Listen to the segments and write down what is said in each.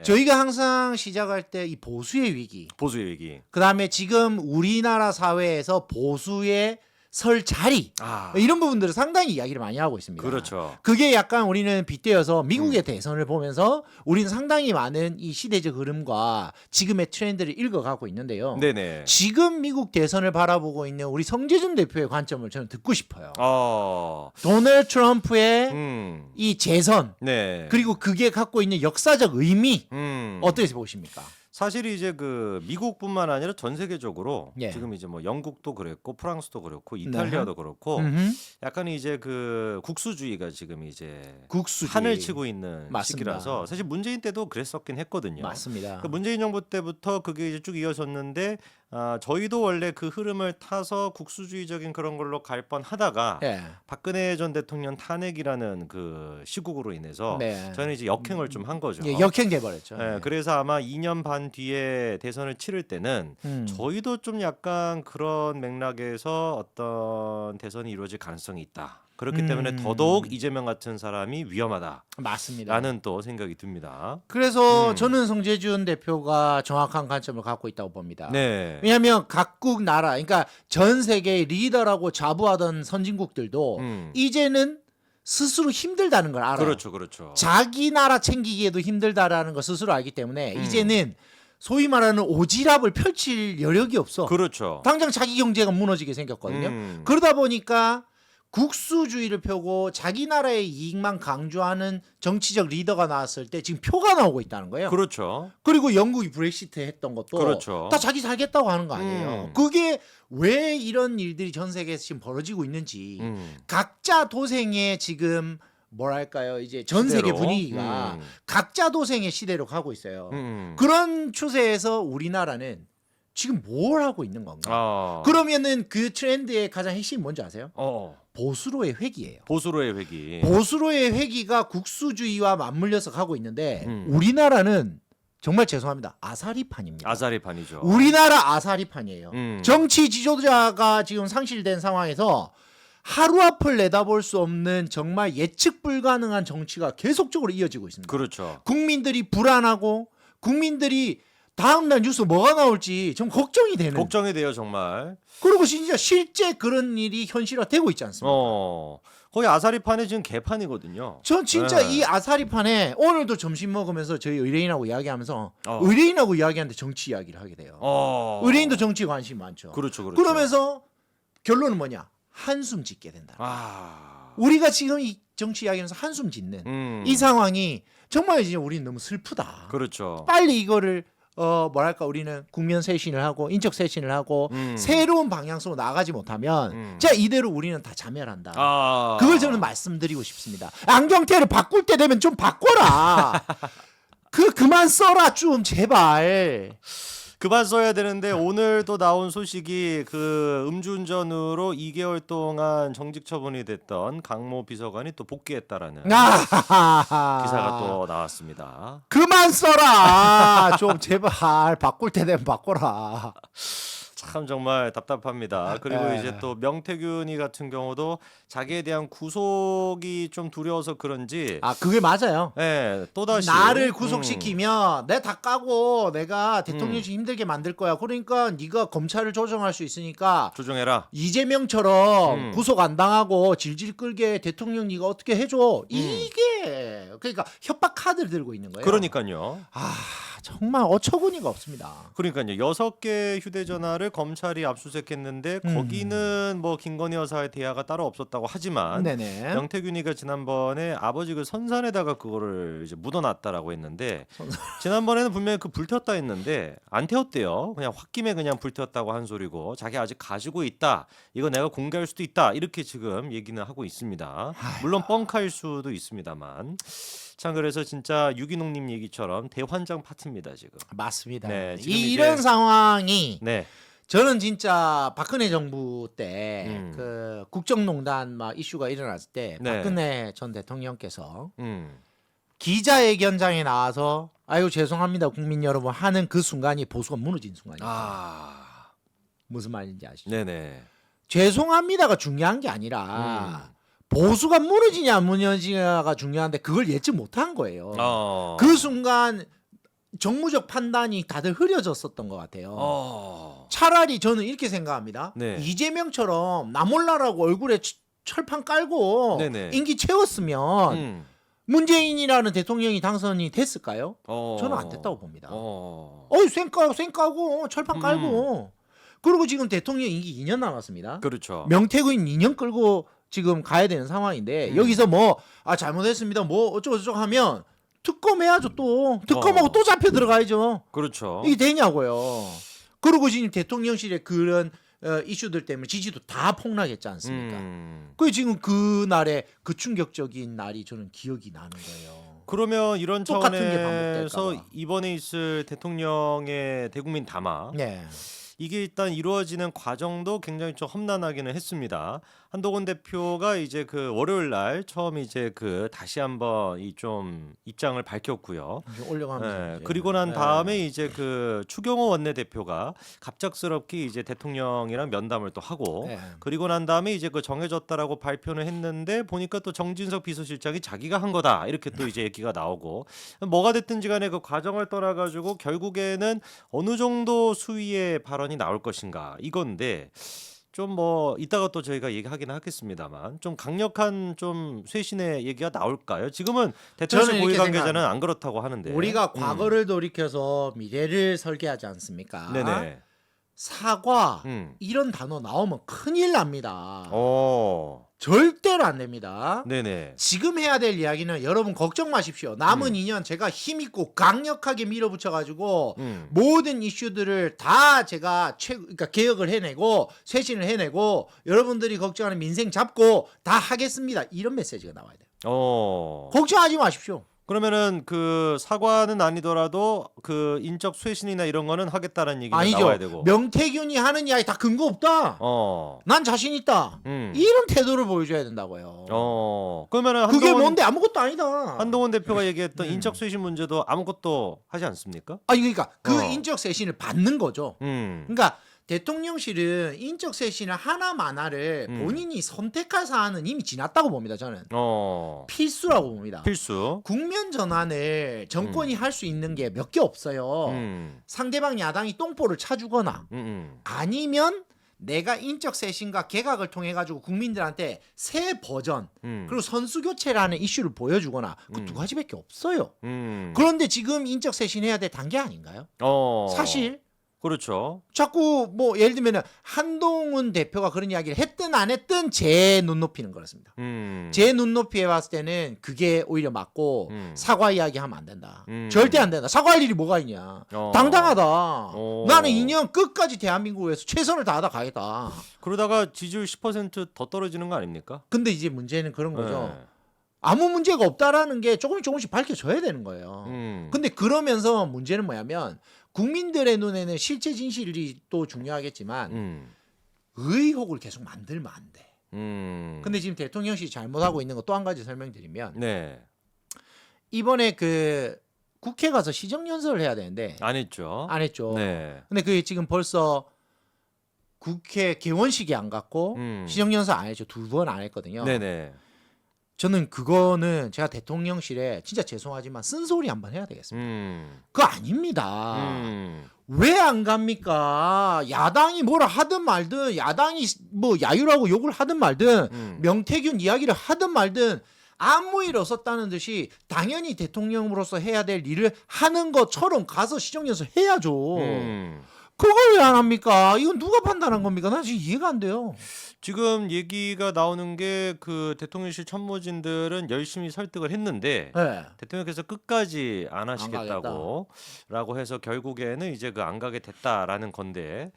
저희가 항상 시작할 때 이 보수의 위기, 보수의 위기. 그다음에 지금 우리나라 사회에서 보수의 설 자리 아, 이런 부분들을 상당히 이야기를 많이 하고 있습니다. 그렇죠. 그게 약간 우리는 빗대어서 미국의 대선을 보면서 우리는 상당히 많은 이 시대적 흐름과 지금의 트렌드를 읽어가고 있는데요. 네네. 지금 미국 대선을 바라보고 있는 우리 성재준 대표의 관점을 저는 듣고 싶어요. 도널드 트럼프의 이 재선 네. 그리고 그게 갖고 있는 역사적 의미 어떻게 보십니까? 사실 이제 그 미국뿐만 아니라 전 세계적으로 예. 지금 이제 뭐 영국도 그랬고 프랑스도 그렇고 이탈리아도 그렇고 음흠. 약간 이제 그 국수주의가 지금 이제 국수주의. 판을 치고 있는 맞습니다. 시기라서 사실 문재인 때도 그랬었긴 했거든요. 맞습니다. 그 문재인 정부 때부터 그게 이제 쭉 이어졌는데 저희도 원래 그 흐름을 타서 국수주의적인 그런 걸로 갈 뻔하다가 예. 박근혜 전 대통령 탄핵이라는 그 시국으로 인해서 네. 저는 이제 역행을 좀 한 거죠. 예, 역행돼 버렸죠. 예, 그래서 아마 2년 반 뒤에 대선을 치를 때는 저희도 좀 약간 그런 맥락에서 어떤 대선이 이루어질 가능성이 있다. 그렇기 때문에 더더욱 이재명 같은 사람이 위험하다라는 맞습니다. 또 생각이 듭니다. 그래서 저는 성재준 대표가 정확한 관점을 갖고 있다고 봅니다. 네. 왜냐하면 각국 나라, 그러니까 전 세계의 리더라고 자부하던 선진국들도 이제는 스스로 힘들다는 걸 알아요. 그렇죠, 그렇죠. 자기 나라 챙기기에도 힘들다라는 걸 스스로 알기 때문에 이제는 소위 말하는 오지랖을 펼칠 여력이 없어. 그렇죠. 당장 자기 경제가 무너지게 생겼거든요. 그러다 보니까 국수주의를 펴고 자기 나라의 이익만 강조하는 정치적 리더가 나왔을 때 지금 표가 나오고 있다는 거예요. 그렇죠. 그리고 영국이 브렉시트 했던 것도 그렇죠. 다 자기 살겠다고 하는 거 아니에요. 그게 왜 이런 일들이 전 세계에서 지금 벌어지고 있는지 각자 도생의 지금 뭐랄까요 이제 전 세계 시대로? 분위기가 각자 도생의 시대로 가고 있어요. 음. 그런 추세에서 우리나라는 지금 뭘 하고 있는 건가? 그러면은 그 트렌드의 가장 핵심이 뭔지 아세요? 보수로의 회귀예요. 보수로의 회기. 보수로의 회귀가 국수주의와 맞물려서 가고 있는데 우리나라는 정말 죄송합니다. 아사리판입니다. 아사리판이죠. 우리나라 아사리판이에요. 음. 정치 지도자가 지금 상실된 상황에서 하루 앞을 내다볼 수 없는 정말 예측 불가능한 정치가 계속적으로 이어지고 있습니다. 그렇죠. 국민들이 불안하고 국민들이 다음날 뉴스 뭐가 나올지 좀 걱정이 되는. 걱정이 돼요 정말. 그리고 진짜 실제 그런 일이 현실화되고 있지 않습니까? 거의 아사리판이 지금 개판이거든요. 전 진짜 네. 이 아사리판에 오늘도 점심 먹으면서 저희 의뢰인하고 이야기하면서 어. 의뢰인하고 이야기하는데 정치 이야기를 하게 돼요. 의뢰인도 정치 관심이 많죠. 그렇죠, 그렇죠. 그러면서 결론은 뭐냐? 한숨 짓게 된다. 아. 우리가 지금 이 정치 이야기하면서 한숨 짓는 이 상황이 정말 이제 우리는 너무 슬프다. 그렇죠. 빨리 이거를 뭐랄까 우리는 국면 쇄신을 하고 인적 쇄신을 하고 새로운 방향성으로 나가지 못하면 자 이대로 우리는 다 자멸한다. 그걸 저는 말씀드리고 싶습니다. 안경테를 바꿀 때 되면 좀 바꿔라. 그만 써라 좀 제발. 그만 써야 되는데 오늘도 나온 소식이 그 음주운전으로 2개월 동안 정직 처분이 됐던 강모 비서관이 또 복귀했다라는 기사가 또 나왔습니다. 그만 써라 좀 제발 바꿀 때 되면 바꿔라. 참 정말 답답합니다. 그리고 네. 이제 또 명태균이 같은 경우도 자기에 대한 구속이 좀 두려워서 그런지 그게 맞아요. 또다시 나를 구속시키면 내 다 까고 내가 대통령실 힘들게 만들 거야. 그러니까 네가 검찰을 조정할 수 있으니까 조정해라. 이재명처럼 구속 안 당하고 질질 끌게 대통령 네가 어떻게 해줘. 이게 그러니까 협박 카드를 들고 있는 거예요. 그러니까요. 정말 어처구니가 없습니다. 그러니까요. 6개 휴대전화를 검찰이 압수수색했는데 거기는 뭐 김건희 여사의 대화가 따로 없었다고 하지만 네네. 명태균이가 지난번에 아버지 그 선산에다가 그거를 이제 묻어놨다라고 했는데 지난번에는 분명히 그 불태웠다 했는데 안 태웠대요. 그냥 홧김에 그냥 불태웠다고 한 소리고 자기 아직 가지고 있다. 이거 내가 공개할 수도 있다. 이렇게 지금 얘기는 하고 있습니다. 물론 뻥카일 수도 있습니다만. 참 그래서 진짜 유기농님 얘기처럼 대환장 파티입니다 지금. 맞습니다. 네, 지금 이런 이제- 상황이 네. 저는 진짜 박근혜 정부 때 그 음. 국정농단 막 이슈가 일어났을 때 네. 박근혜 전 대통령께서 음. 기자회견장에 나와서 아유 죄송합니다 국민 여러분 하는 그 순간이 보수가 무너진 순간이에요. 무슨 말인지 아시죠? 네네. 죄송합니다가 중요한 게 아니라 보수가 무너지냐 안 무너지냐가 중요한데 그걸 예측 못한 거예요. 그 순간 정무적 판단이 다들 흐려졌었던 것 같아요. 어. 차라리 저는 이렇게 생각합니다. 네. 이재명처럼 나 몰라라고 얼굴에 철판 깔고 네네. 임기 채웠으면 문재인이라는 대통령이 당선이 됐을까요? 저는 안 됐다고 봅니다. 쌩까고 철판 깔고 그리고 지금 대통령 임기 2년 남았습니다. 그렇죠. 명태균 2년 끌고 지금 가야 되는 상황인데 여기서 뭐 잘못했습니다 뭐 어쩌고 하면 특검해야죠. 또 특검하고 또 잡혀 들어가야죠. 그렇죠. 이게 되냐고요. 그리고 지금 대통령실의 그런 이슈들 때문에 지지도 다 폭락했지 않습니까? 그 지금 그날의 그 충격적인 날이 저는 기억이 나는 거예요. 그러면 이런 똑같은 게 차원에서 반복될까 봐. 이번에 있을 대통령의 대국민 담화 네. 이게 일단 이루어지는 과정도 굉장히 좀 험난하기는 했습니다. 한동훈 대표가 이제 그 월요일 날 처음 이제 그 다시 한번 이 좀 입장을 밝혔고요. 올려가면서 그리고 난 다음에 이제 그 추경호 원내대표가 갑작스럽게 이제 대통령이랑 면담을 또 하고 그리고 난 다음에 이제 그 정해졌다라고 발표를 했는데 보니까 또 정진석 비서실장이 자기가 한 거다 이렇게 또 이제 얘기가 나오고 뭐가 됐든지 간에 그 과정을 떠나가지고 결국에는 어느 정도 수위의 발언이 나올 것인가 이건데 좀 뭐 이따가 또 저희가 얘기하긴 하겠습니다만 좀 강력한 좀 쇄신의 얘기가 나올까요? 지금은 대통령 고위 관계자는 안 그렇다고 하는데 우리가 과거를 돌이켜서 미래를 설계하지 않습니까? 네네. 사과 이런 단어 나오면 큰일 납니다. 절대로 안 됩니다. 네네. 지금 해야 될 이야기는 여러분 걱정 마십시오. 남은 2년 제가 힘있고 강력하게 밀어붙여가지고 모든 이슈들을 다 제가 그러니까 개혁을 해내고 쇄신을 해내고 여러분들이 걱정하는 민생 잡고 다 하겠습니다. 이런 메시지가 나와야 돼요. 걱정하지 마십시오. 그러면은 그 사과는 아니더라도 그 인적 쇄신이나 이런 거는 하겠다는 얘기가 아니죠. 나와야 되고. 명태균이 하는 이야기 다 근거 없다. 난 자신 있다. 이런 태도를 보여줘야 된다고요. 그러면은 그게 뭔데 아무것도 아니다. 한동훈 대표가 얘기했던 인적 쇄신 문제도 아무것도 하지 않습니까? 그러니까 그 인적 쇄신을 받는 거죠. 음. 그러니까 대통령실은 인적 쇄신을 하나만화를 본인이 선택할 사안은 이미 지났다고 봅니다. 저는 필수라고 봅니다. 필수. 국면 전환을 정권이 할 수 있는 게 몇 개 없어요. 상대방 야당이 똥볼을 차주거나 아니면 내가 인적 쇄신과 개각을 통해 가지고 국민들한테 새 버전 그리고 선수 교체라는 이슈를 보여주거나 그 두 가지밖에 없어요. 그런데 지금 인적 쇄신해야 될 단계 아닌가요? 사실. 그렇죠. 자꾸 뭐 예를 들면 한동훈 대표가 그런 이야기를 했든 안 했든 제 눈높이는 그렇습니다. 제 눈높이에 봤을 때는 그게 오히려 맞고 사과 이야기하면 안 된다. 절대 안 된다. 사과할 일이 뭐가 있냐. 당당하다. 나는 2년 끝까지 대한민국을 위해서 최선을 다하다 가겠다. 그러다가 지지율 10%더 떨어지는 거 아닙니까? 근데 이제 문제는 그런 거죠. 아무 문제가 없다라는 게 조금씩 밝혀져야 되는 거예요. 근데 그러면서 문제는 뭐냐면 국민들의 눈에는 실체 진실이 또 중요하겠지만 의혹을 계속 만들면 안 돼. 근데 지금 대통령실이 잘못하고 있는 거 또 한 가지 설명드리면 이번에 그 국회 가서 시정연설을 해야 되는데 안 했죠. 안 했죠. 네. 근데 그게 지금 벌써 국회 개원식이 안 갔고 시정연설 안 했죠. 2번 안 했거든요. 네네. 저는 그거는 제가 대통령실에 진짜 죄송하지만 쓴소리 한번 해야 되겠습니다. 그거 아닙니다. 왜 안 갑니까? 야당이 뭐라 하든 말든 야당이 뭐 야유라고 욕을 하든 말든 명태균 이야기를 하든 말든 아무 일 없었다는 듯이 당연히 대통령으로서 해야 될 일을 하는 것처럼 가서 시정연설 해야죠. 그걸 왜 안 합니까? 이건 누가 판단한 겁니까? 나 지금 이해가 안 돼요. 지금 얘기가 나오는 게 그 대통령실 참모진들은 열심히 설득을 했는데 대통령께서 끝까지 안 하시겠다고 라고 해서 결국에는 이제 그 안 가게 됐다라는 건데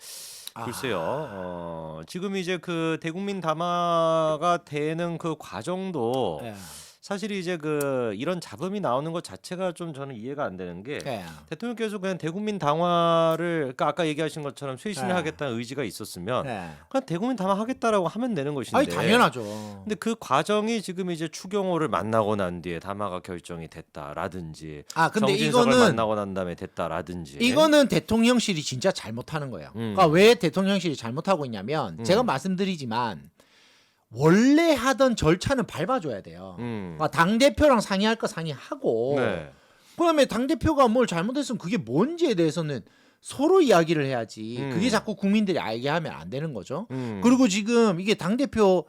글쎄요. 지금 이제 그 대국민 담화가 되는 그 과정도 사실 이제 그 이런 잡음이 나오는 것 자체가 좀 저는 이해가 안 되는 게 대통령께서 그냥 대국민 담화를 그러니까 아까 얘기하신 것처럼 쇄신을 하겠다는 의지가 있었으면 그냥 대국민 담화 하겠다라고 하면 되는 것인데 당연하죠. 근데 그 과정이 지금 이제 추경호를 만나고 난 뒤에 담화가 결정이 됐다라든지 근데 정진석을 이거는 만나고 난 다음에 됐다라든지 이거는 대통령실이 진짜 잘못하는 거예요. 그러니까 왜 대통령실이 잘못하고 있냐면 제가 말씀드리지만 원래 하던 절차는 밟아줘야 돼요. 그러니까 당대표랑 상의할 거 상의하고 그다음에 당 대표가 뭘 잘못했으면 그게 뭔지에 대해서는 서로 이야기를 해야지. 그게 자꾸 국민들이 알게 하면 안 되는 거죠. 그리고 지금 이게 당 대표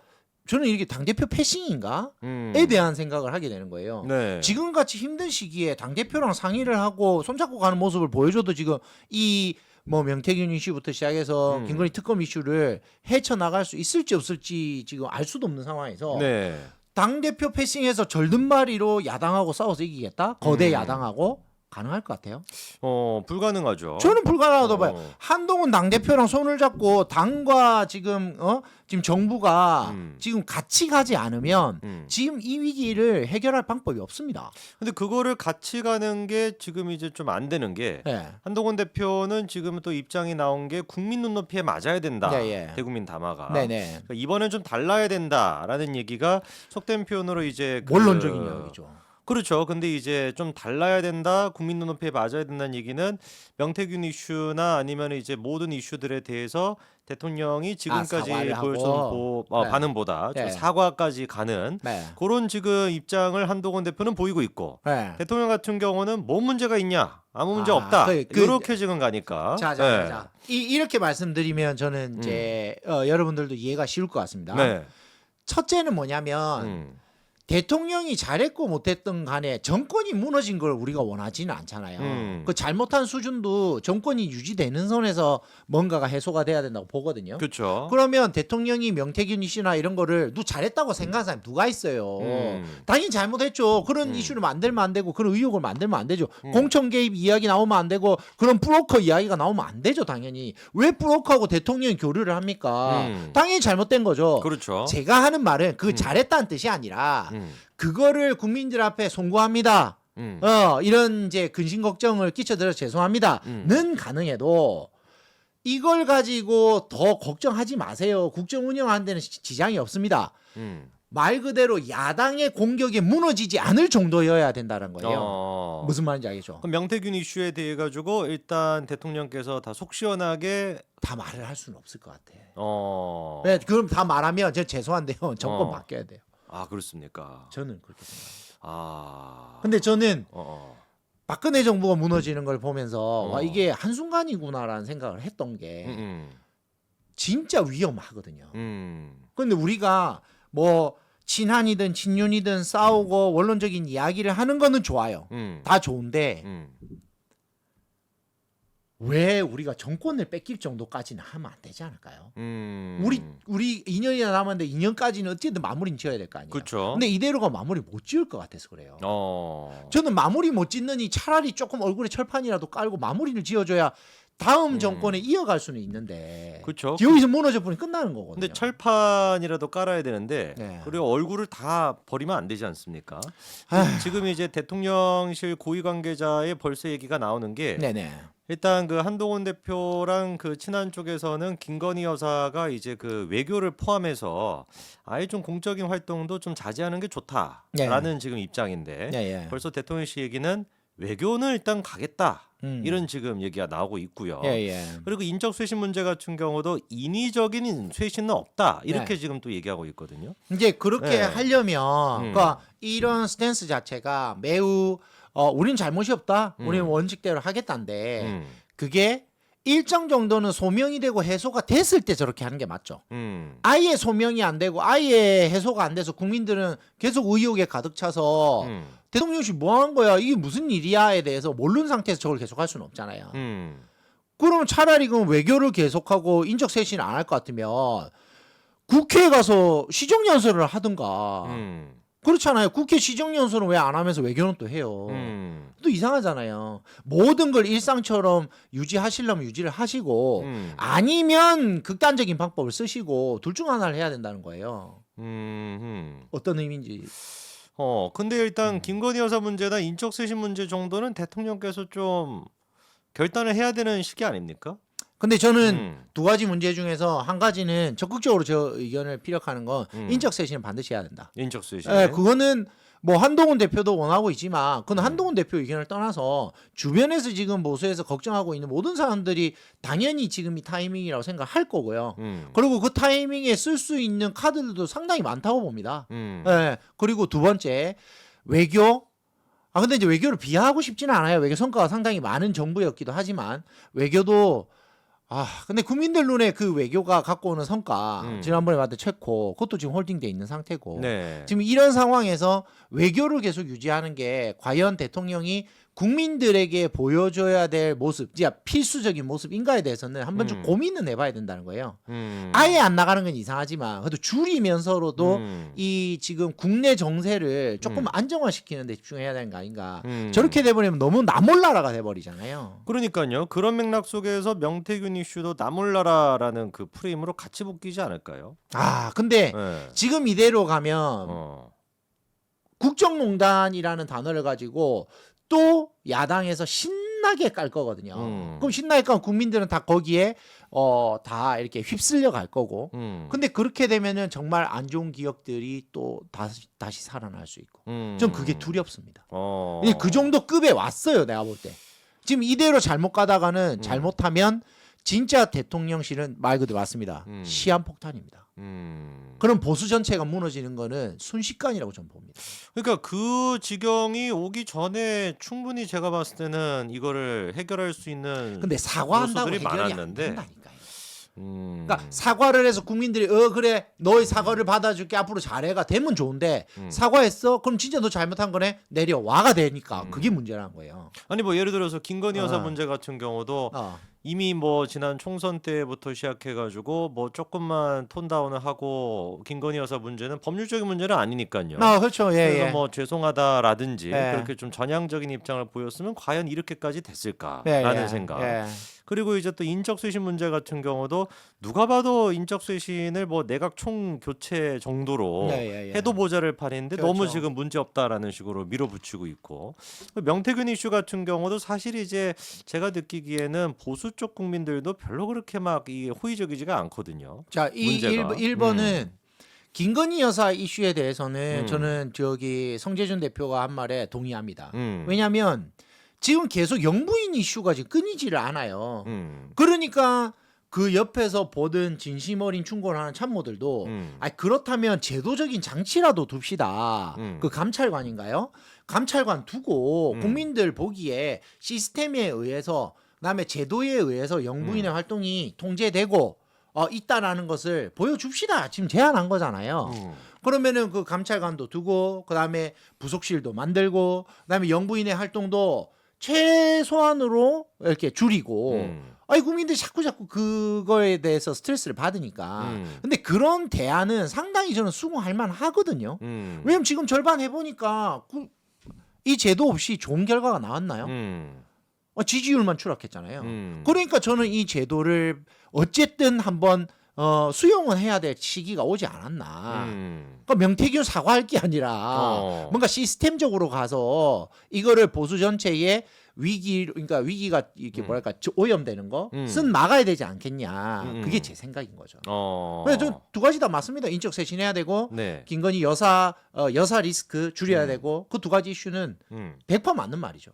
저는 이게 당 대표 패싱인가에 대한 생각을 하게 되는 거예요. 네. 지금 같이 힘든 시기에 당 대표랑 상의를 하고 손잡고 가는 모습을 보여줘도 지금 이 뭐 명태균 이슈부터 시작해서 김건희 특검 이슈를 헤쳐나갈 수 있을지 없을지 지금 알 수도 없는 상황에서 네. 당대표 패싱해서 절든발이로 야당하고 싸워서 이기겠다? 거대 야당하고 가능할 것 같아요? 불가능하죠. 저는 불가능하다고 봐요. 한동훈 당대표랑 손을 잡고 당과 지금 지금 정부가 지금 같이 가지 않으면 지금 이 위기를 해결할 방법이 없습니다. 근데 그거를 같이 가는 게 지금 이제 좀 안 되는 게 예. 한동훈 대표는 지금 또 입장이 나온 게 국민 눈높이에 맞아야 된다. 예, 예. 대국민 담화가. 네네. 그러니까 이번엔 좀 달라야 된다라는 얘기가 속된 표현으로 이제 원론적인 이야기죠. 그렇죠. 근데 이제 좀 달라야 된다, 국민 눈높이에 맞아야 된다는 얘기는 명태균 이슈나 아니면 이제 모든 이슈들에 대해서 대통령이 지금까지 사과를 보여준 하고. 네. 반응보다 좀 네. 사과까지 가는 네. 그런 지금 입장을 한동훈 대표는 보이고 있고 네. 대통령 같은 경우는 뭔 문제가 있냐, 아무 문제 없다, 이렇게 지금 가니까. 자. 이렇게 말씀드리면 저는 이제 여러분들도 이해가 쉬울 것 같습니다. 네. 첫째는 뭐냐면 대통령이 잘했고 못했던 간에 정권이 무너진 걸 우리가 원하지는 않잖아요. 그 잘못한 수준도 정권이 유지되는 선에서 뭔가가 해소가 돼야 된다고 보거든요. 그렇죠. 그러면 대통령이 명태균 이슈나 이런 거를 잘했다고 생각하는 사람이 누가 있어요. 당연히 잘못했죠. 그런 이슈를 만들면 안 되고 그런 의혹을 만들면 안 되죠. 공천 개입 이야기 나오면 안 되고 그런 브로커 이야기가 나오면 안 되죠. 당연히. 왜 브로커하고 대통령이 교류를 합니까? 당연히 잘못된 거죠. 그렇죠. 제가 하는 말은 그 잘했다는 뜻이 아니라 그거를 국민들 앞에 송구합니다. 이런 이제 근심 걱정을 끼쳐드려 죄송합니다.는 가능해도 이걸 가지고 더 걱정하지 마세요. 국정 운영하는 데는 지장이 없습니다. 말 그대로 야당의 공격에 무너지지 않을 정도여야 된다는 거예요. 무슨 말인지 알겠죠? 그럼 명태균 이슈에 대해 가지고 일단 대통령께서 다 속 시원하게 다 말을 할 수는 없을 것 같아. 네, 그럼 다 말하면 저 죄송한데요. 정권 바뀌어야 돼요. 아, 그렇습니까? 저는 그렇게 생각합니다. 아. 근데 저는 박근혜 정부가 무너지는 걸 보면서 와 이게 한순간이구나라는 생각을 했던 게 진짜 위험하거든요. 근데 우리가 뭐 친한이든 친윤이든 싸우고 원론적인 이야기를 하는 거는 좋아요. 다 좋은데 왜 우리가 정권을 뺏길 정도까지는 하면 안 되지 않을까요? 우리 2년이나 남았는데 2년까지는 어쨌든 마무리는 지어야 될 거 아니에요. 그렇죠. 근데 이대로가 마무리 못 지을 것 같아서 그래요. 저는 마무리 못 짓느니 차라리 조금 얼굴에 철판이라도 깔고 마무리를 지어줘야 다음 정권에 이어갈 수는 있는데 그렇죠. 여기서 무너져 버리면 끝나는 거거든요. 근데 철판이라도 깔아야 되는데 네. 그리고 얼굴을 다 버리면 안 되지 않습니까? 아휴. 지금 이제 대통령실 고위 관계자의 벌써 얘기가 나오는 게 네네. 일단 그 한동훈 대표랑 그 친한 쪽에서는 김건희 여사가 이제 그 외교를 포함해서 아예 좀 공적인 활동도 좀 자제하는 게 좋다라는 지금 입장인데 네. 벌써 대통령실 얘기는 외교는 일단 가겠다. 이런 지금 얘기가 나오고 있고요. 그리고 인적 쇄신 문제 같은 경우도 인위적인 쇄신은 없다. 이렇게 지금 또 얘기하고 있거든요. 이제 그렇게 하려면 그러니까 이런 스탠스 자체가 매우 우리는 잘못이 없다. 우리는 원칙대로 하겠다인데 그게 일정 정도는 소명이 되고 해소가 됐을 때 저렇게 하는 게 맞죠. 아예 소명이 안 되고 아예 해소가 안 돼서 국민들은 계속 의혹에 가득 차서 대통령실 뭐 한 거야? 이게 무슨 일이야에 대해서 모르는 상태에서 저걸 계속할 수는 없잖아요. 그러면 차라리 그럼 외교를 계속하고 인적 쇄신을 안 할 것 같으면 국회에 가서 시정연설을 하든가. 그렇잖아요. 국회 시정연설은 왜 안 하면서 외교는 또 해요. 또 이상하잖아요. 모든 걸 일상처럼 유지하시려면 유지를 하시고 아니면 극단적인 방법을 쓰시고 둘 중 하나를 해야 된다는 거예요. 어떤 의미인지. 근데 일단 김건희 여사 문제나 인적 쇄신 문제 정도는 대통령께서 좀 결단을 해야 되는 시기 아닙니까? 근데 저는 두 가지 문제 중에서 한 가지는 적극적으로 저 의견을 피력하는 건 인적 쇄신은 반드시 해야 된다. 인적 쇄신. 그거는 뭐 한동훈 대표도 원하고 있지만 그건 한동훈 대표 의견을 떠나서 주변에서 지금 보수해서 걱정하고 있는 모든 사람들이 당연히 지금 이 타이밍이라고 생각할 거고요. 그리고 그 타이밍에 쓸 수 있는 카드들도 상당히 많다고 봅니다. 그리고 두 번째 외교 아 근데 이제 외교를 비하하고 싶지는 않아요. 외교 성과가 상당히 많은 정부였기도 하지만 외교도 근데 국민들 눈에 그 외교가 갖고 오는 성과 지난번에 봤던 체코 그것도 지금 홀딩돼 있는 상태고 네. 지금 이런 상황에서 외교를 계속 유지하는 게 과연 대통령이 국민들에게 보여줘야 될 모습, 진짜 필수적인 모습인가에 대해서는 한번 좀 고민은 해봐야 된다는 거예요. 아예 안 나가는 건 이상하지만 그래도 줄이면서로도 이 지금 국내 정세를 조금 안정화시키는 데 집중해야 되는 거 아닌가. 저렇게 돼버리면 너무 나몰라라가 돼버리잖아요. 그러니까요. 그런 맥락 속에서 명태균 이슈도 나몰라라라는 그 프레임으로 같이 묶이지 않을까요? 근데 네. 지금 이대로 가면 국정농단이라는 단어를 가지고 또 야당에서 신나게 깔 거거든요. 그럼 신나게 깔면 국민들은 다 거기에 다 이렇게 휩쓸려 갈 거고. 근데 그렇게 되면은 정말 안 좋은 기억들이 또 다시 살아날 수 있고. 전 그게 두렵습니다. 그 정도 급에 왔어요, 내가 볼 때. 지금 이대로 잘못 가다가는 잘못하면 진짜 대통령실은 말 그대로 맞습니다. 시한폭탄입니다. 그럼 보수 전체가 무너지는 거는 순식간이라고 저는 봅니다. 그러니까 그 지경이 오기 전에 충분히 제가 봤을 때는 이거를 해결할 수 있는 근데 사과한다고 요소들이 해결이 안 많았는데. 된다니까요. 그러니까 사과를 해서 국민들이 그래 너의 사과를 받아줄게 앞으로 잘해가 되면 좋은데 사과했어? 그럼 진짜 너 잘못한 거네? 내려와가 되니까 그게 문제라는 거예요. 아니 뭐 예를 들어서 김건희 여사 문제 같은 경우도 이미 뭐 지난 총선 때부터 시작해가지고 뭐 조금만 톤다운을 하고 김건희 여사 문제는 법률적인 문제는 아니니까요. 그렇죠. 그래서 뭐 죄송하다라든지 예. 그렇게 좀 전향적인 입장을 보였으면 과연 이렇게까지 됐을까라는 생각. 그리고 이제 또 인적쇄신 문제 같은 경우도 누가 봐도 인적쇄신을 뭐 내각 총교체 정도로 해도 모자랄 판인데 그렇죠. 너무 지금 문제 없다라는 식으로 밀어붙이고 있고 명태균 이슈 같은 경우도 사실 이제 제가 느끼기에는 보수 쪽 국민들도 별로 그렇게 막 이 호의적이지가 않거든요. 자, 이 문제가. 1번은 김건희 여사 이슈에 대해서는 저는 저기 성재준 대표가 한 말에 동의합니다. 왜냐하면 지금 계속 영부인 이슈가 지금 끊이지를 않아요. 그러니까 그 옆에서 보던 진심 어린 충고를 하는 참모들도 그렇다면 제도적인 장치라도 둡시다. 그 감찰관인가요? 감찰관 두고 국민들 보기에 시스템에 의해서 그다음에 제도에 의해서 영부인의 활동이 통제되고 있다라는 것을 보여줍시다. 지금 제안한 거잖아요. 그러면은 그 감찰관도 두고 그다음에 부속실도 만들고 그다음에 영부인의 활동도 최소한으로 이렇게 줄이고 국민들이 자꾸 그거에 대해서 스트레스를 받으니까 근데 그런 대안은 상당히 저는 수긍할 만하거든요. 왜냐면 지금 절반 해보니까 이 제도 없이 좋은 결과가 나왔나요? 지지율만 추락했잖아요. 그러니까 저는 이 제도를 어쨌든 한번 수용은 해야 될 시기가 오지 않았나. 그러니까 명태균 사과할 게 아니라 뭔가 시스템적으로 가서 이거를 보수 전체의 그러니까 위기가 이렇게 뭐랄까 오염되는 거 쓴 막아야 되지 않겠냐. 그게 제 생각인 거죠. 그래서 두 가지 다 맞습니다. 인적 쇄신해야 되고 김건희 여사 리스크 줄여야 되고 그 두 가지 이슈는 100% 맞는 말이죠.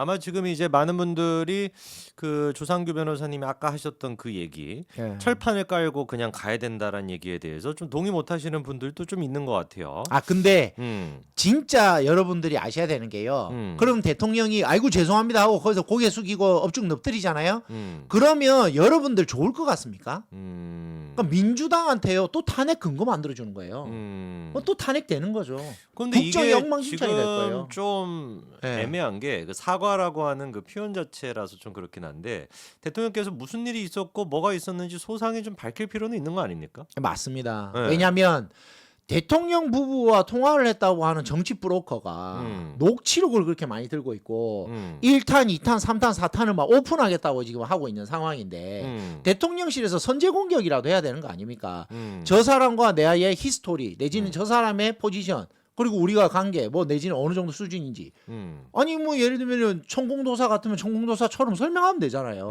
아마 지금 이제 많은 분들이 그 조상규 변호사님이 아까 하셨던 그 얘기 철판을 깔고 그냥 가야 된다라는 얘기에 대해서 좀 동의 못 하시는 분들도 좀 있는 것 같아요. 근데 진짜 여러분들이 아셔야 되는 게요. 그럼 대통령이 아이고 죄송합니다 하고 거기서 고개 숙이고 업중 엎드리잖아요. 그러면 여러분들 좋을 것 같습니까? 그러니까 민주당한테요 또 탄핵 근거 만들어주는 거예요. 또 탄핵되는 거죠. 근데 국정이 이게 엉망진창이 될 거예요. 지금 좀 애매한 게 그 사과라고 하는 그 표현 자체라서 좀 그렇긴 한데 대통령께서 무슨 일이 있었고 뭐가 있었는지 소상히 좀 밝힐 필요는 있는 거 아닙니까? 맞습니다. 왜냐하면 대통령 부부와 통화를 했다고 하는 정치 브로커가 녹취록을 그렇게 많이 들고 있고 1탄, 2탄, 3탄, 4탄을 막 오픈하겠다고 지금 하고 있는 상황인데 대통령실에서 선제 공격이라도 해야 되는 거 아닙니까? 저 사람과 내의 히스토리 내지는 저 사람의 포지션 그리고 우리가 관계 뭐 내지는 어느 정도 수준인지 아니 뭐 예를 들면 천공도사 같으면 천공도사처럼 설명하면 되잖아요.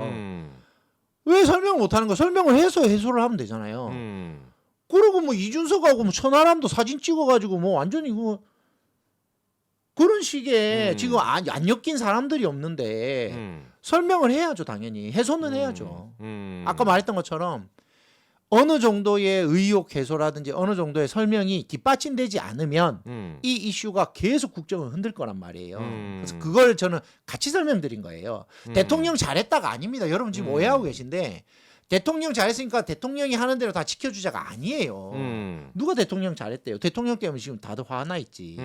왜 설명 못하는 거? 설명을 해서 해소를 하면 되잖아요. 그리고 뭐 이준석하고 뭐 천하람도 사진 찍어가지고 뭐 완전히 뭐 그런 식의 지금 안 엮인 사람들이 없는데 설명을 해야죠 당연히 해소는 해야죠. 아까 말했던 것처럼 어느 정도의 의혹 해소라든지 어느 정도의 설명이 뒷받침되지 않으면 이 이슈가 계속 국정을 흔들 거란 말이에요. 그래서 그걸 저는 같이 설명드린 거예요. 대통령 잘했다가 아닙니다. 여러분 지금 오해하고 계신데 대통령 잘했으니까 대통령이 하는 대로 다 지켜주자가 아니에요. 누가 대통령 잘했대요? 대통령 때문에 지금 다들 화나 있지.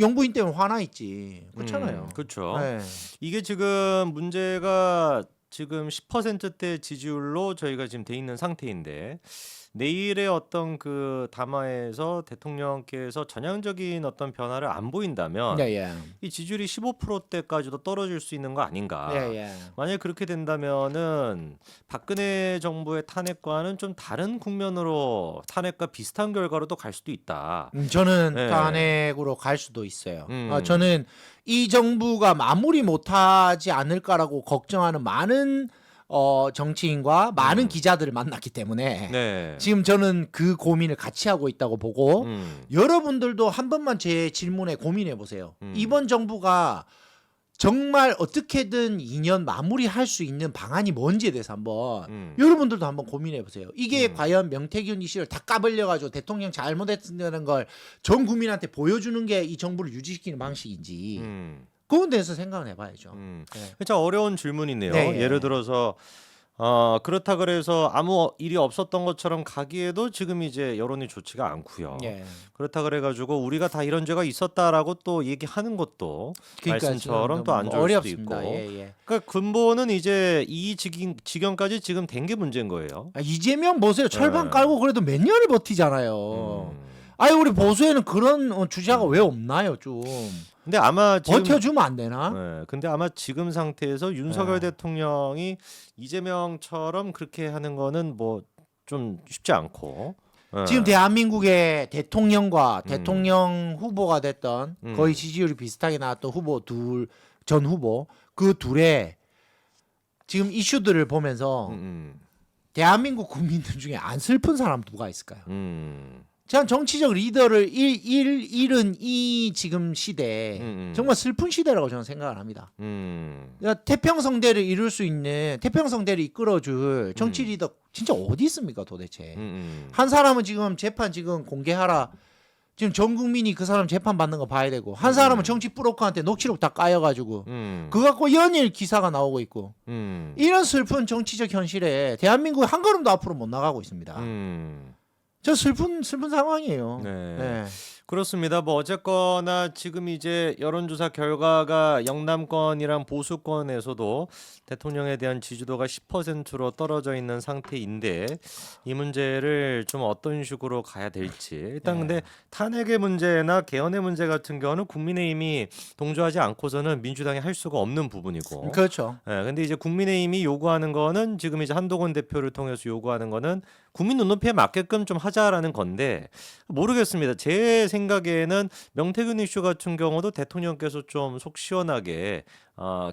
영부인 때문에 화나 있지. 그렇잖아요. 그렇죠. 네. 이게 지금 문제가 지금 10%대 지지율로 저희가 지금 돼 있는 상태인데 내일의 어떤 그 담화에서 대통령께서 전향적인 어떤 변화를 안 보인다면 예. 이 지지율이 15%대까지도 떨어질 수 있는 거 아닌가. 예. 만약에 그렇게 된다면은 박근혜 정부의 탄핵과는 좀 다른 국면으로 탄핵과 비슷한 결과로 또 갈 수도 있다. 저는 네. 탄핵으로 갈 수도 있어요. 음. 저는 이 정부가 마무리 못하지 않을까라고 걱정하는 많은 정치인과 많은 기자들을 만났기 때문에 네. 지금 저는 그 고민을 같이 하고 있다고 보고 여러분들도 한 번만 제 질문에 고민해 보세요. 이번 정부가 정말 어떻게든 2년 마무리할 수 있는 방안이 뭔지에 대해서 한번 여러분들도 한번 고민해 보세요. 이게 과연 명태균 이슈를 다 까발려가지고 대통령 잘못했다는 걸 전 국민한테 보여주는 게 이 정부를 유지시키는 방식인지 그건 대해서 생각을 해봐야죠. 네. 참 어려운 질문이네요. 네. 예를 들어서 그렇다 그래서 아무 일이 없었던 것처럼 가기에도 지금 이제 여론이 좋지가 않고요. 예. 그렇다 그래가지고 우리가 다 이런 죄가 있었다라고 또 얘기하는 것도 그러니까 말씀처럼 또 안 좋을 어렵습니다. 수도 있고. 예. 그러니까 근본은 이제 이 지경까지 지금 된 게 문제인 거예요. 이재명 보세요. 철판 네. 깔고 그래도 몇 년을 버티잖아요. 아니 우리 보수에는 그런 주자가 왜 없나요 좀. 근데 아마 지금 버텨주면 안 되나? 네, 근데 아마 지금 상태에서 윤석열 네. 대통령이 이재명처럼 그렇게 하는 거는 뭐 좀 쉽지 않고. 네. 지금 대한민국의 대통령과 대통령 후보가 됐던 거의 지지율이 비슷하게 나왔던 후보 전 후보 그 둘의 지금 이슈들을 보면서 대한민국 국민들 중에 안 슬픈 사람 누가 있을까요? 참 정치적 리더를 잃은 이 지금 시대 정말 슬픈 시대라고 저는 생각을 합니다. 그러니까 태평성대를 이룰 수 있는 태평성대를 이끌어줄 정치 리더 진짜 어디 있습니까 도대체? 한 사람은 지금 재판 지금 공개하라. 지금 전 국민이 그 사람 재판 받는 거 봐야 되고 한 사람은 정치 브로커한테 녹취록 다 까여가지고 그거 갖고 연일 기사가 나오고 있고 이런 슬픈 정치적 현실에 대한민국이 한 걸음도 앞으로 못 나가고 있습니다. 저 슬픈 상황이에요. 네. 네. 그렇습니다. 뭐 어쨌거나 지금 이제 여론조사 결과가 영남권이랑 보수권에서도 대통령에 대한 지지도가 10%로 떨어져 있는 상태인데 이 문제를 좀 어떤 식으로 가야 될지 일단 근데 탄핵의 문제나 개헌의 문제 같은 경우는 국민의힘이 동조하지 않고서는 민주당이 할 수가 없는 부분이고 그렇죠. 근데 이제 국민의힘이 요구하는 거는 지금 이제 한동훈 대표를 통해서 요구하는 거는 국민 눈높이에 맞게끔 좀 하자라는 건데 모르겠습니다. 제 생각에는 명태균 이슈 같은 경우도 대통령께서 좀 속 시원하게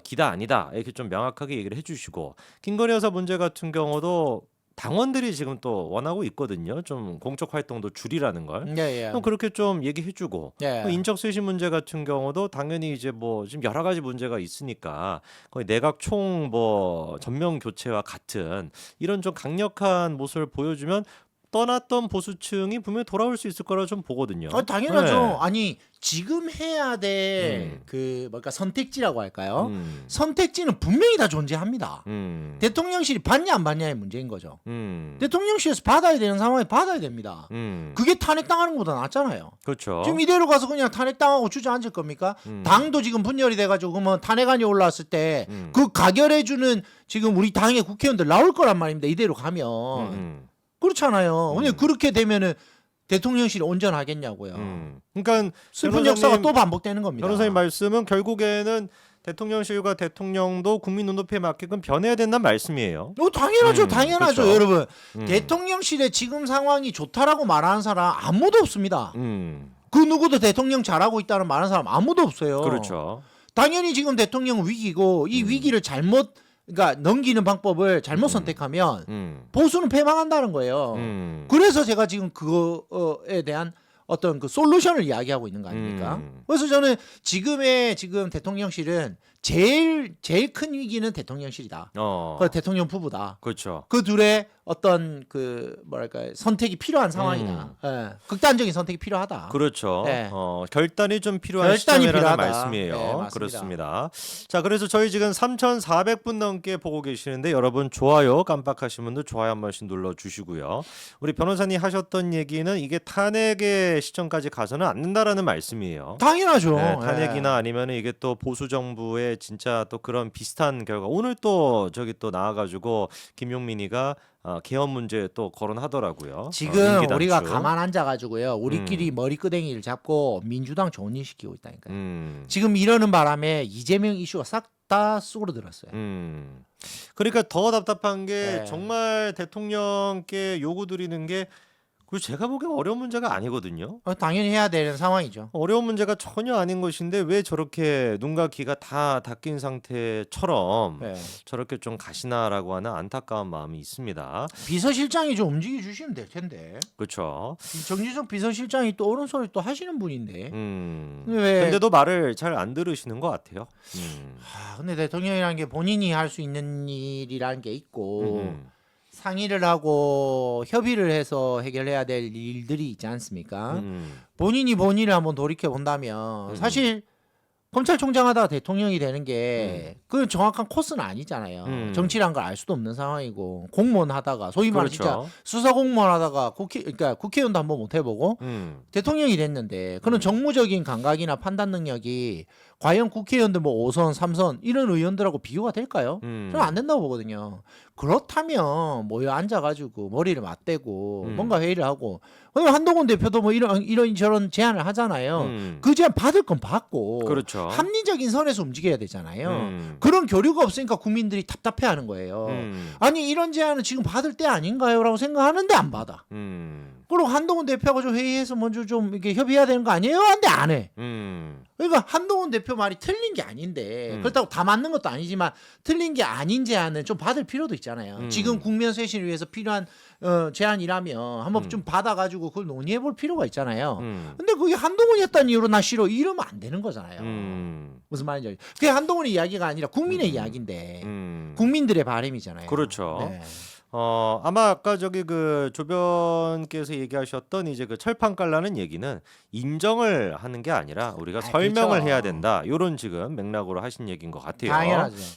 기다 아니다 이렇게 좀 명확하게 얘기를 해주시고 김건희 여사 문제 같은 경우도 당원들이 지금 또 원하고 있거든요. 좀 공적 활동도 줄이라는 걸. 예. 그렇게 좀 얘기해주고 예. 인적 쇄신 문제 같은 경우도 당연히 이제 뭐 지금 여러 가지 문제가 있으니까 거의 내각 총 뭐 전면 교체와 같은 이런 좀 강력한 모습을 보여주면 떠났던 보수층이 분명히 돌아올 수 있을 거라 좀 보거든요. 당연하죠. 네. 아니 지금 해야 될 그 뭘까 선택지라고 할까요? 선택지는 분명히 다 존재합니다. 대통령실이 받냐 안 받냐의 문제인 거죠. 대통령실에서 받아야 되는 상황에 받아야 됩니다. 그게 탄핵당하는 것보다 낫잖아요. 그렇죠. 지금 이대로 가서 그냥 탄핵당하고 주저앉을 겁니까? 당도 지금 분열이 돼가지고 그러면 탄핵안이 올라왔을 때 그 가결해주는 지금 우리 당의 국회의원들 나올 거란 말입니다. 이대로 가면. 그렇잖아요. 근데 그렇게 되면은 대통령실이 온전하겠냐고요. 그러니까 슬픈 역사가 또 반복되는 겁니다. 변호사님 말씀은 결국에는 대통령실과 대통령도 국민 눈높이에 맞게끔 변해야 된다는 말씀이에요. 당연하죠. 당연하죠. 그렇죠. 여러분. 대통령실의 지금 상황이 좋다라고 말하는 사람 아무도 없습니다. 그 누구도 대통령 잘하고 있다는 말하는 사람 아무도 없어요. 그렇죠. 당연히 지금 대통령 위기고 이 위기를 그러니까 넘기는 방법을 잘못 선택하면 보수는 패망한다는 거예요. 그래서 제가 지금 그거에 대한 어떤 그 솔루션을 이야기하고 있는 거 아닙니까? 그래서 저는 지금 대통령실은 제일 큰 위기는 대통령실이다. 그 대통령 부부다. 그렇죠. 그 둘의 어떤 그 뭐랄까 선택이 필요한 상황이다. 예. 극단적인 선택이 필요하다. 그렇죠. 네. 결단이 좀 필요한 결단이 시점이라는 필요하다. 말씀이에요. 네, 맞습니다. 그렇습니다. 자, 그래서 저희 지금 3,400분 넘게 보고 계시는데 여러분 좋아요 깜빡하신 분들 좋아요 한 번씩 눌러주시고요. 우리 변호사님 하셨던 얘기는 이게 탄핵의 시점까지 가서는 안 된다라는 말씀이에요. 당연하죠. 네, 예. 탄핵이나 아니면 이게 또 보수 정부의 진짜 또 그런 비슷한 결과 오늘 또 저기 또 나와가지고 김용민이가 개헌 문제 또 거론하더라고요. 지금 임기 단축. 우리가 가만 앉아가지고요. 우리끼리 머리끄댕이를 잡고 민주당 좋은 일 시키고 있다니까요. 지금 이러는 바람에 이재명 이슈가 싹 다 쑥으로 들었어요. 그러니까 더 답답한 게 네. 정말 대통령께 요구 드리는 게 그리고 제가 보기엔 어려운 문제가 아니거든요. 당연히 해야 되는 상황이죠. 어려운 문제가 전혀 아닌 것인데 왜 저렇게 눈과 귀가 다 닫힌 상태처럼 네. 저렇게 좀 가시나라고 하는 안타까운 마음이 있습니다. 비서실장이 좀 움직여 주시면 될 텐데. 그렇죠. 정진석 비서실장이 또 옳은 소리 또 하시는 분인데. 왜? 근데도 말을 잘 안 들으시는 것 같아요. 근데 대통령이라는 게 본인이 할 수 있는 일이라는 게 있고 상의를 하고 협의를 해서 해결해야 될 일들이 있지 않습니까? 본인이 본인을 한번 돌이켜 본다면 사실 검찰총장 하다가 대통령이 되는 게 그 정확한 코스는 아니잖아요. 정치란 걸 알 수도 없는 상황이고 공무원 하다가 소위 말해 진짜 그렇죠. 수사 공무원 하다가 그러니까 국회의원도 한번 못 해보고 대통령이 됐는데 그런 정무적인 감각이나 판단 능력이 과연 국회의원들 뭐 5선, 3선 이런 의원들하고 비교가 될까요? 저는 안 된다고 보거든요. 그렇다면 모여 앉아가지고 머리를 맞대고 뭔가 회의를 하고 한동훈 대표도 뭐 이런 저런 제안을 하잖아요. 그 제안 받을 건 받고 그렇죠. 합리적인 선에서 움직여야 되잖아요. 그런 교류가 없으니까 국민들이 답답해하는 거예요. 아니 이런 제안은 지금 받을 때 아닌가요?라고 생각하는데 안 받아. 그리고 한동훈 대표가 좀 회의해서 먼저 좀 이렇게 협의해야 되는 거 아니에요? 근데 안 해. 그러니까 한동훈 대표 말이 틀린 게 아닌데 그렇다고 다 맞는 것도 아니지만 틀린 게 아닌 제안은 좀 받을 필요도 있잖아요. 지금 국면 쇄신을 위해서 필요한 제안이라면 한번 좀 받아가지고 그걸 논의해볼 필요가 있잖아요. 근데 그게 한동훈이 했다는 이유로 나 싫어 이러면 안 되는 거잖아요. 무슨 말인지 알죠? 그게 한동훈의 이야기가 아니라 국민의 이야기인데 국민들의 바람이잖아요. 그렇죠. 네. 아마 아까 저기 그 조변께서 얘기하셨던 이제 그 철판 깔라는 얘기는 인정을 하는 게 아니라 우리가 설명을 그렇죠. 해야 된다. 요런 지금 맥락으로 하신 얘기인 것 같아요. 당연하죠.